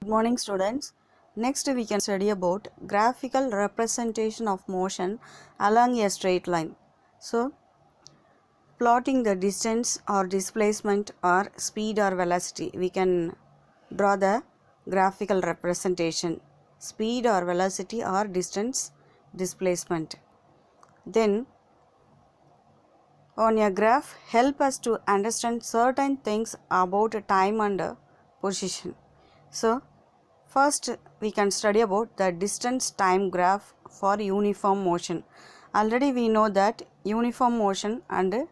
Good morning, students. Next we can study about graphical representation of motion along a straight line. So, plotting the distance or displacement or speed or velocity, we can draw the graphical representation, speed or velocity or distance, displacement. Then on a graph help us to understand certain things about time and position. So first we can study about the distance time graph for uniform motion. Already we know that uniform motion and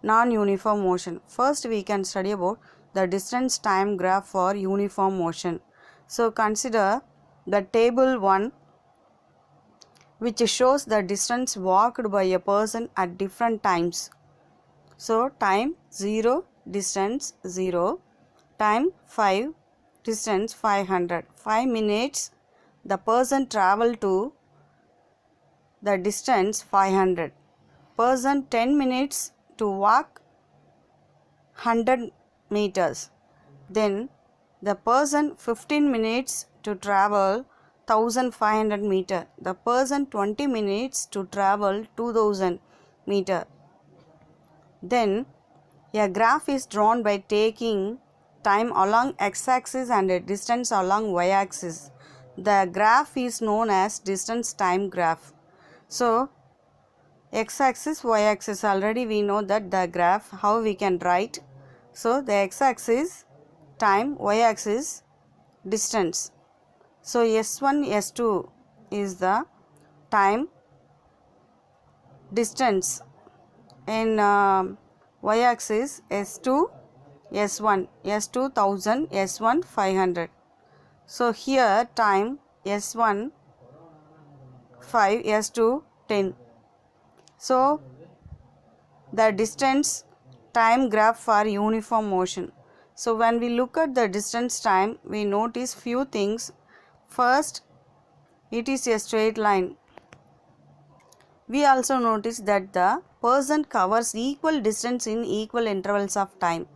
non-uniform motion. First we can study about the distance time graph for uniform motion. So consider the table 1, which shows the distance walked by a person at different times. So time 0, distance 0, time 5, distance 500. 5 minutes the person travel to the distance 500. Person 10 minutes to walk 100 meters. Then the person 15 minutes to travel 1500 meter. The person 20 minutes to travel 2000 meter. Then a graph is drawn by taking time along x-axis and distance along y-axis. The graph is known as distance time graph. So, x-axis, y-axis, already we know that the graph, how we can write. So, the x-axis time, y-axis distance. So, S1, S2 is the time, distance in y-axis S2, S1, S2 1000, S1 500. So here time S1 5, S2 10. So the distance time graph for uniform motion. So when we look at the distance time, we notice few things. First, it is a straight line. We also notice that the person covers equal distance in equal intervals of time.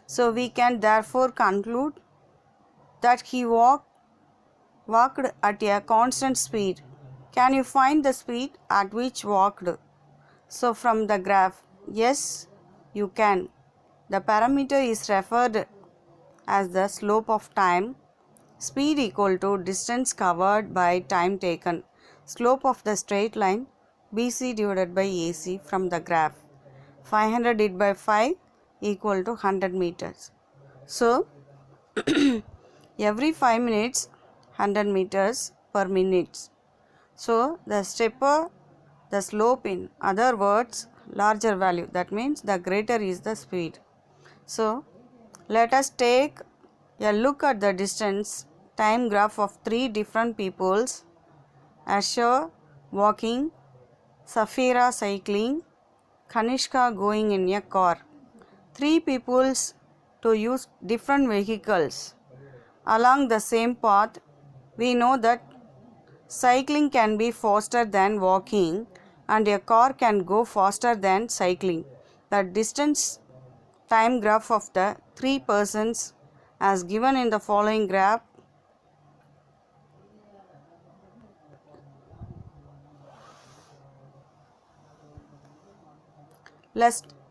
So we can therefore conclude that he walked at a constant speed. Can you find the speed at which walked? So from the graph, yes, you can. The parameter is referred as the slope of time. Speed equal to distance covered by time taken. Slope of the straight line BC divided by AC from the graph. 500 divided by 5 equal to 100 meters. So, every 5 minutes 100 meters per minute. So, the slope, in other words, larger value. That means the greater is the speed. So, let us take a look at the distance time graph of 3 different peoples: Asher walking, Safira cycling, Kanishka going in a car. 3 peoples to use different vehicles along the same path. We know that cycling can be faster than walking and a car can go faster than cycling. The distance time graph of the 3 persons as given in the following graph.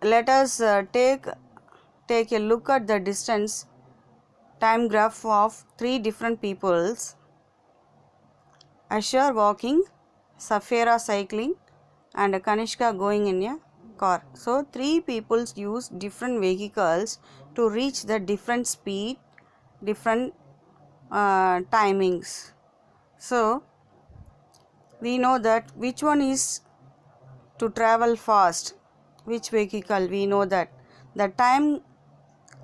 Let us take a look at the distance time graph of 3 different peoples: Asher walking, Safira cycling, and Kanishka going in a car. So 3 peoples use different vehicles to reach the different speed, different timings. So we know that which one is to travel fast, which vehicle. We know that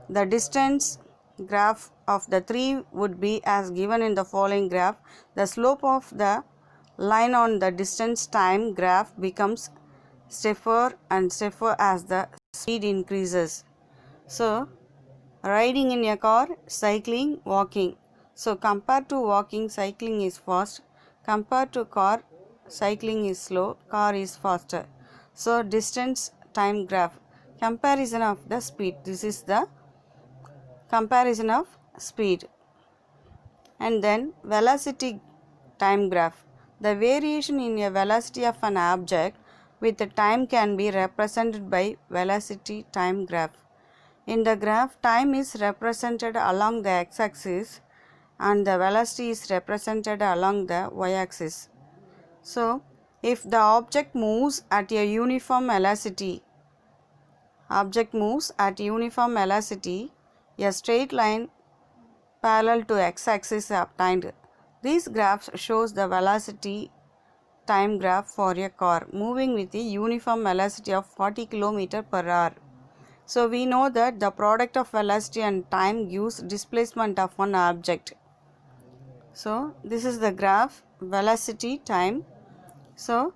the distance graph of the 3 would be as given in the following graph. The slope of the line on the distance time graph becomes stiffer and stiffer as the speed increases. So riding in a car, cycling, walking. So compared to walking, cycling is fast. Compared to car, cycling is slow, car is faster. So distance time graph, comparison of the speed. This is the comparison of speed. And then velocity time graph. The variation in a velocity of an object with the time can be represented by velocity time graph. In the graph, time is represented along the x-axis and the velocity is represented along the y-axis. So, if the object moves at a uniform velocity, a straight line parallel to x-axis is obtained. These graphs shows the velocity time graph for a car moving with a uniform velocity of 40 km per hour. So we know that the product of velocity and time gives displacement of one object. So this is the graph velocity time. So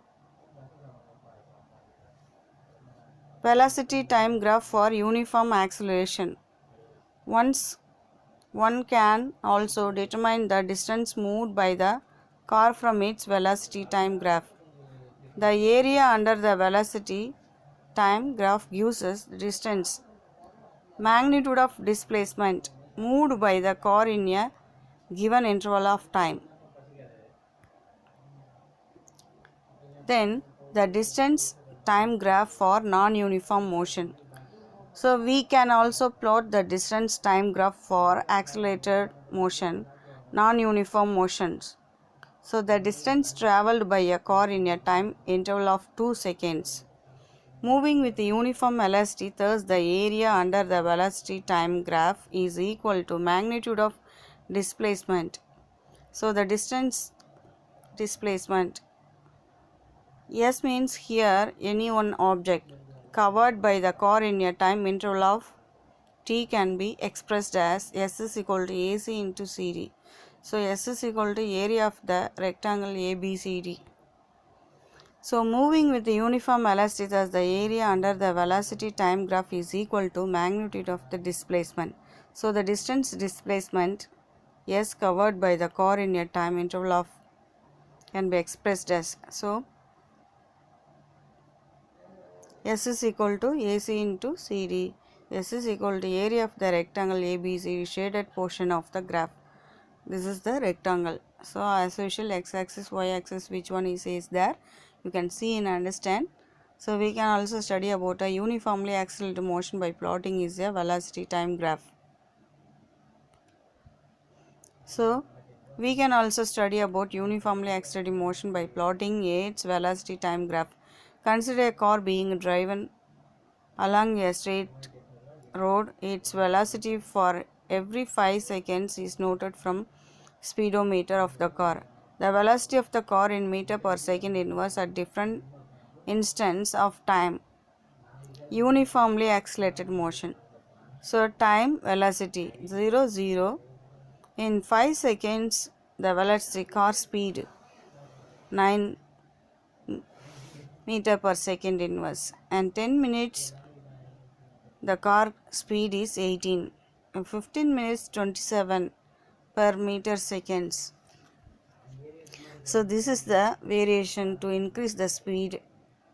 velocity time graph for uniform acceleration. Once one can also determine the distance moved by the car from its velocity time graph. The area under the velocity time graph gives us distance, magnitude of displacement moved by the car in a given interval of time. Then the distance time graph for non-uniform motion. So we can also plot the distance time graph for accelerated motion, non-uniform motions. So the distance traveled by a car in a time interval of 2 seconds. Moving with uniform velocity, thus the area under the velocity time graph is equal to magnitude of displacement. So the distance displacement, S means here any one object covered by the car in a time interval of t can be expressed as S is equal to AC into CD. So S is equal to area of the rectangle ABCD. So moving with the uniform velocity, thus the area under the velocity time graph is equal to magnitude of the displacement. So the distance displacement S covered by the car in a time interval of can be expressed as, so S is equal to AC into CD. S is equal to area of the rectangle ABC shaded portion of the graph. This is the rectangle. So as usual, x-axis, y-axis, which one is there, you can see and understand. So we can also study about a uniformly accelerated motion by plotting is a velocity time graph. So we can also study about uniformly accelerated motion by plotting its velocity time graph. Consider a car being driven along a straight road. Its velocity for every 5 seconds is noted from speedometer of the car. The velocity of the car in meter per second inverse at different instants of time. Uniformly accelerated motion. So time velocity 0 0 in 5 seconds the velocity car speed 9 meter per second inverse, and 10 minutes the car speed is 18, in 15 minutes 27 per meter seconds. So this is the variation to increase the speed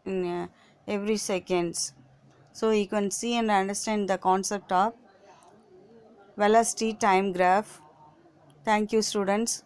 in every seconds. So you can see and understand the concept of velocity time graph. Thank you, students.